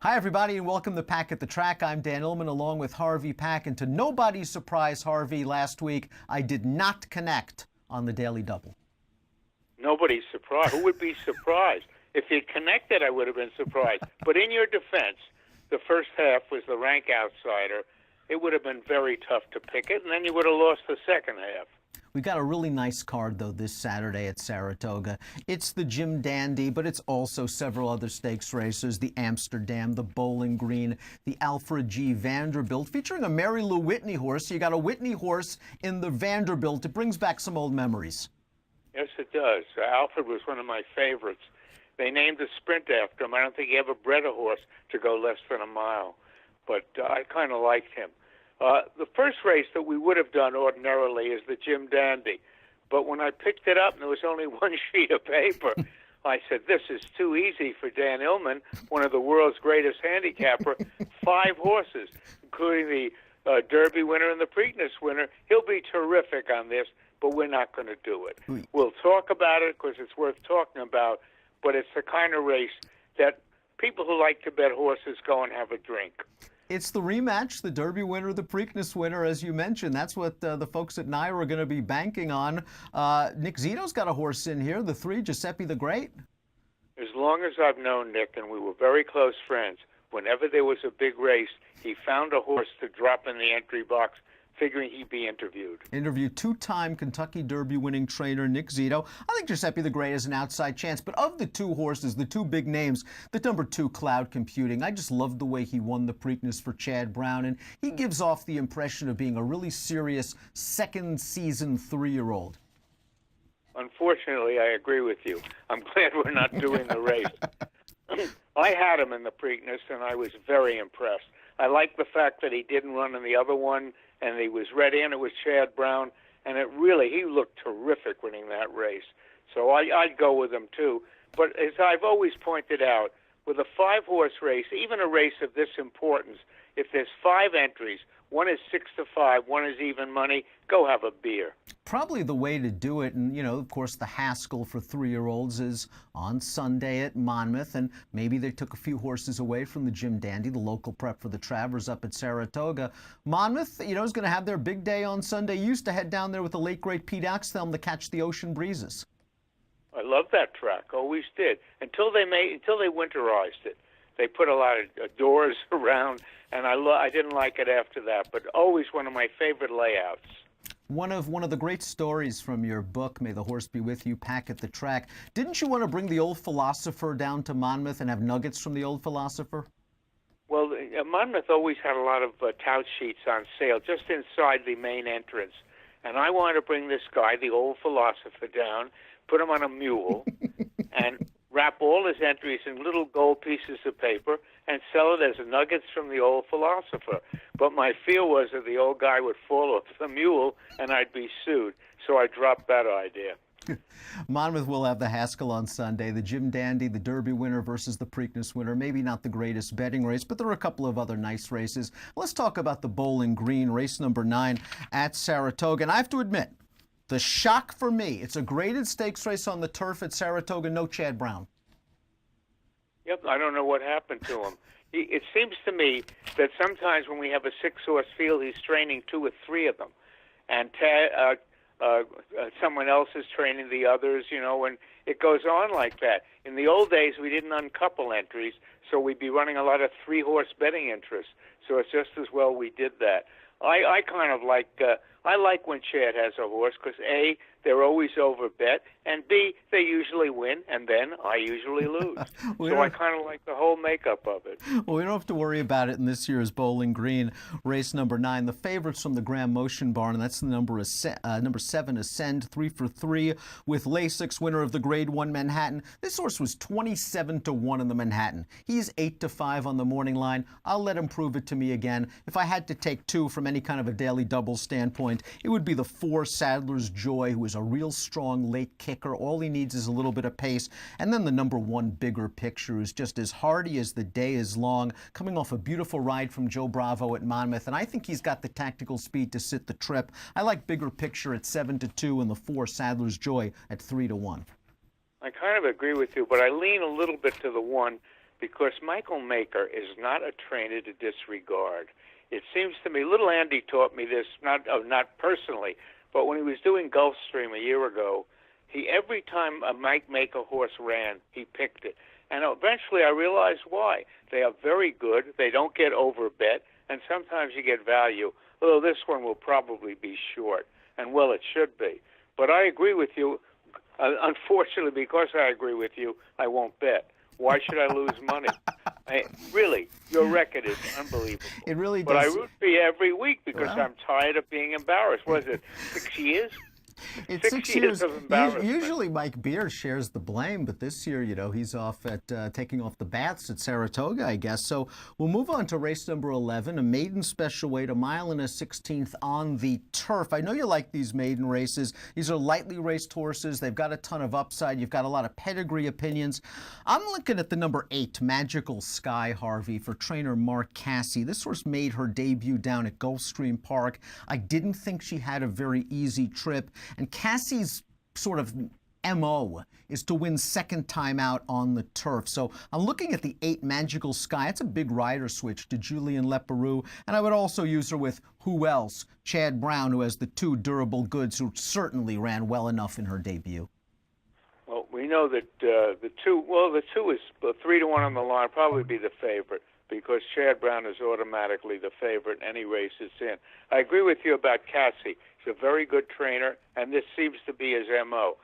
Hi, everybody, and welcome to Pack at the Track. I'm Dan Illman, along with Harvey Pack. And to nobody's surprise, Harvey, last week, I did not connect on the Daily Double. Nobody's surprised. Who would be surprised? If you connected, I would have been surprised. But in your defense, the first half was the rank outsider. It would have been very tough to pick it, and then you would have lost the second half. We got a really nice card, though, this Saturday at Saratoga. It's the Jim Dandy, but it's also several other stakes races, the Amsterdam, the Bowling Green, the Alfred G. Vanderbilt, featuring a Mary Lou Whitney horse. You got a Whitney horse in the Vanderbilt. It brings back some old memories. Yes, it does. Alfred was one of my favorites. They named the sprint after him. I don't think he ever bred a horse to go less than a mile, but I kind of liked him. The first race that we would have done ordinarily is the Jim Dandy, but when I picked it up and there was only one sheet of paper, I said, this is too easy for Dan Illman, one of the world's greatest handicapper. 5 horses, including the Derby winner and the Preakness winner. He'll be terrific on this, but we're not going to do it. We'll talk about it because it's worth talking about, but it's the kind of race that people who like to bet horses go and have a drink. It's the rematch, the Derby winner, the Preakness winner, as you mentioned. That's what the folks at NYRA are going to be banking on. Nick Zito's got a horse in here, the 3, Giuseppe the Great. As long as I've known Nick, and we were very close friends, whenever there was a big race, he found a horse to drop in the entry box, figuring he'd be interviewed. Interviewed 2-time Kentucky Derby winning trainer Nick Zito. I think Giuseppe the Great has an outside chance, but of the 2 horses, the 2 big names, the number 2, Cloud Computing, I just loved the way he won the Preakness for Chad Brown, and he gives off the impression of being a really serious second-season 3-year-old. Unfortunately, I agree with you. I'm glad we're not doing the race. I had him in the Preakness, and I was very impressed. I like the fact that he didn't run in the other one, and he was ready, and it was Chad Brown, and he looked terrific winning that race. So I'd go with him, too. But as I've always pointed out, with a 5-horse race, even a race of this importance, if there's 5 entries, one is 6 to 5, one is even money, go have a beer. Probably the way to do it, and, of course, the Haskell for 3-year-olds is on Sunday at Monmouth, and maybe they took a few horses away from the Jim Dandy, the local prep for the Travers up at Saratoga. Monmouth, is going to have their big day on Sunday. You used to head down there with the late, great Pete Axthelm to catch the ocean breezes. I love that track, always did, until they winterized it. They put a lot of doors around, and I didn't like it after that, but always one of my favorite layouts. One of the great stories from your book, May the Horse Be With You, Pack at the Track. Didn't you want to bring the Old Philosopher down to Monmouth and have nuggets from the Old Philosopher? Well, Monmouth always had a lot of tout sheets on sale just inside the main entrance. And I wanted to bring this guy, the Old Philosopher, down, put him on a mule, and wrap all his entries in little gold pieces of paper and sell it as nuggets from the Old Philosopher. But my fear was that the old guy would fall off the mule and I'd be sued. So I dropped that idea. Monmouth will have the Haskell on Sunday, the Jim Dandy, the Derby winner versus the Preakness winner. Maybe not the greatest betting race, but there are a couple of other nice races. Let's talk about the Bowling Green, race number 9 at Saratoga. And I have to admit, the shock for me, it's a graded stakes race on the turf at Saratoga, no Chad Brown. Yep, I don't know what happened to him. It seems to me that sometimes when we have a 6-horse field, he's training 2 or 3 of them. And someone else is training the others, and it goes on like that. In the old days, we didn't uncouple entries, so we'd be running a lot of 3-horse betting interests. So it's just as well we did that. I kind of like, I like when Chad has a horse because A, they're always over bet, and B, they usually win, and then I usually lose. So I kind of like the whole makeup of it. Well, we don't have to worry about it in this year's Bowling Green, race number 9. The favorites from the Graham Motion Barn, and that's the number 7, Ascend, 3 for 3, with Lasix, winner of the Grade 1 Manhattan. This horse was 27 to 1 in the Manhattan. He's 8 to 5 on the morning line. I'll let him prove it to me again. If I had to take 2 from any kind of a daily double standpoint, it would be the 4, Sadler's Joy, who is a real strong late kicker. All he needs is a little bit of pace. And then the number 1, Bigger Picture, is just as hardy as the day is long, coming off a beautiful ride from Joe Bravo at Monmouth. And I think he's got the tactical speed to sit the trip. I like Bigger Picture at 7 to 2 and the 4, Sadler's Joy, at 3 to 1. I kind of agree with you, but I lean a little bit to the 1 because Michael Maker is not a trainer to disregard. It seems to me, little Andy taught me this, not personally, but when he was doing Gulfstream a year ago, every time a Mike Maker horse ran, he picked it. And eventually I realized why. They are very good. They don't get overbet, and sometimes you get value, although this one will probably be short. And, well, it should be. But I agree with you. Unfortunately, because I agree with you, I won't bet. Why should I lose money? Really, your record is unbelievable. It really does. But I root for you every week because I'm tired of being embarrassed. Was it 6 years? It's 6 years of embarrassment. Usually Mike Beer shares the blame, but this year, he's off at taking off the baths at Saratoga, I guess. So we'll move on to race number 11, a maiden special weight, 1.16 miles on the turf. I know you like these maiden races. These are lightly raced horses. They've got a ton of upside. You've got a lot of pedigree opinions. I'm looking at the number 8, Magical Sky, Harvey, for trainer Mark Cassie. This horse made her debut down at Gulfstream Park. I didn't think she had a very easy trip. And Cassie's sort of MO is to win second time out on the turf. So I'm looking at the 8, Magical Sky. It's a big rider switch to Julian Leparoux. And I would also use her with who else? Chad Brown, who has the 2 Durable Goods, who certainly ran well enough in her debut. Well, we know that the 2 is 3-1 on the line, probably be the favorite, because Chad Brown is automatically the favorite in any race it's in. I agree with you about Cassie. He's a very good trainer, and this seems to be his M.O.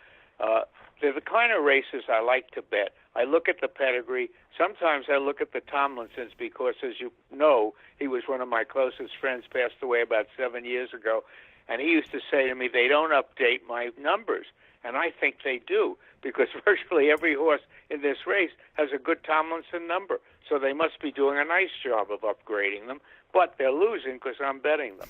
They're the kind of races I like to bet. I look at the pedigree. Sometimes I look at the Tomlinsons because, as you know, he was one of my closest friends, passed away about 7 years ago, and he used to say to me, they don't update my numbers. And I think they do, because virtually every horse in this race has a good Tomlinson number. So they must be doing a nice job of upgrading them, but they're losing because I'm betting them.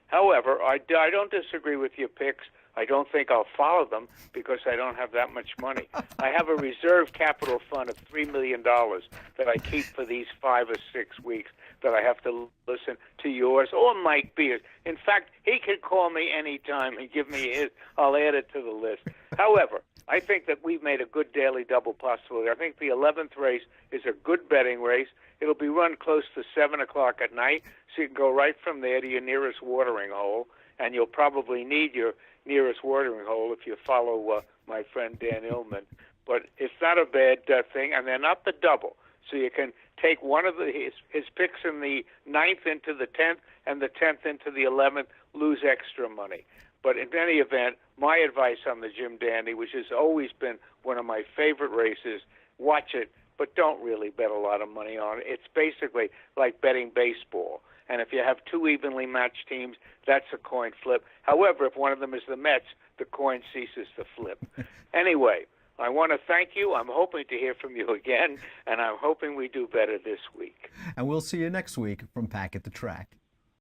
However, I don't disagree with your picks. I don't think I'll follow them because I don't have that much money. I have a reserve capital fund of $3 million that I keep for these 5 or 6 weeks that I have to listen to yours or Mike Beers. In fact, he can call me anytime and give me his. I'll add it to the list. However, I think that we've made a good daily double possibility. I think the 11th race is a good betting race. It'll be run close to 7 o'clock at night, so you can go right from there to your nearest watering hole, and you'll probably need your nearest watering hole if you follow my friend Dan Illman. But it's not a bad thing, and they're not the double. So you can take one of his picks in the 9th into the 10th and the 10th into the 11th, lose extra money. But in any event, my advice on the Jim Dandy, which has always been one of my favorite races, watch it, but don't really bet a lot of money on it. It's basically like betting baseball. And if you have 2 evenly matched teams, that's a coin flip. However, if one of them is the Mets, the coin ceases to flip. Anyway, I want to thank you. I'm hoping to hear from you again, and I'm hoping we do better this week. And we'll see you next week from Pack at the Track.